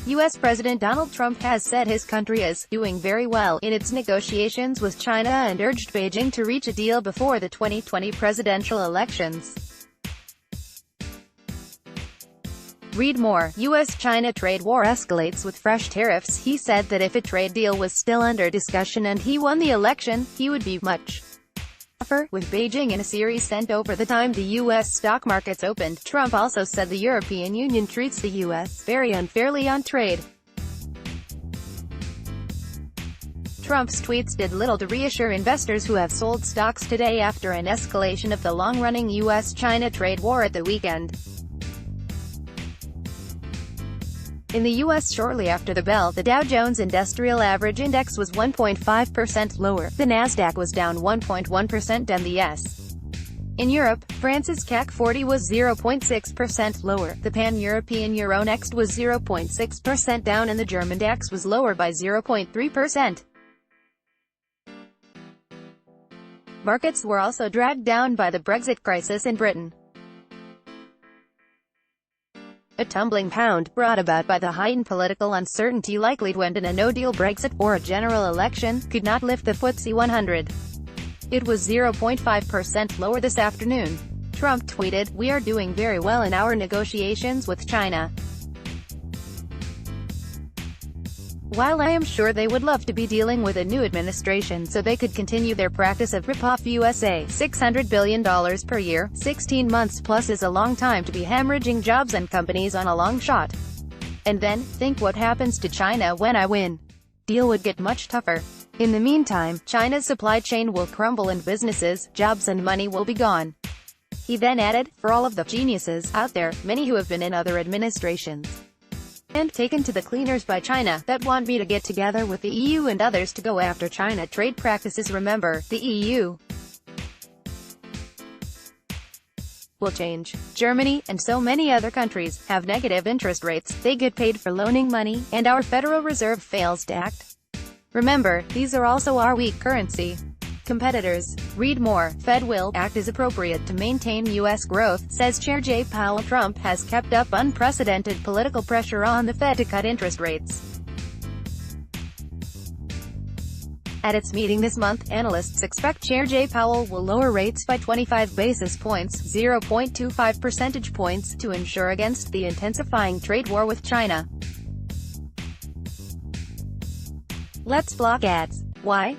U.S. President Donald Trump has said his country is doing very well in its negotiations with China and urged Beijing to reach a deal before the 2020 presidential elections. Read more. U.S.-China trade war escalates with fresh tariffs. He said that if a trade deal was still under discussion and he won the election, he would be much tougher with Beijing. In a series sent over the time the U.S. stock markets opened, Trump also said the European Union treats the U.S. very unfairly on trade. Trump's tweets did little to reassure investors who have sold stocks today after an escalation of the long-running U.S.-China trade war at the weekend. In the U.S. shortly after the bell, the Dow Jones Industrial Average Index was 1.5% lower, the Nasdaq was down 1.1% and the S. In Europe, France's CAC 40 was 0.6% lower, the Pan-European Euronext was 0.6% down and the German DAX was lower by 0.3%. Markets were also dragged down by the Brexit crisis in Britain. A tumbling pound, brought about by the heightened political uncertainty likely to end in a no-deal Brexit, or a general election, could not lift the FTSE 100. It was 0.5% lower this afternoon. Trump tweeted, "We are doing very well in our negotiations with China. While I am sure they would love to be dealing with a new administration so they could continue their practice of rip-off USA, $600 billion per year, 16 months plus is a long time to be hemorrhaging jobs and companies on a long shot. And then, think what happens to China when I win. Deal would get much tougher. In the meantime, China's supply chain will crumble and businesses, jobs and money will be gone." He then added, "For all of the geniuses out there, many who have been in other administrations and taken to the cleaners by China, that want me to get together with the EU and others to go after China trade practices, remember, the EU will change. Germany, and so many other countries, have negative interest rates, they get paid for loaning money, and our Federal Reserve fails to act. Remember, these are also our weak currency competitors." Read more. Fed will act as appropriate to maintain U.S. growth, says Chair Jay Powell. Trump has kept up unprecedented political pressure on the Fed to cut interest rates. At its meeting this month, analysts expect Chair Jay Powell will lower rates by 25 basis points, 0.25 percentage points, to ensure against the intensifying trade war with China. Let's block ads. Why?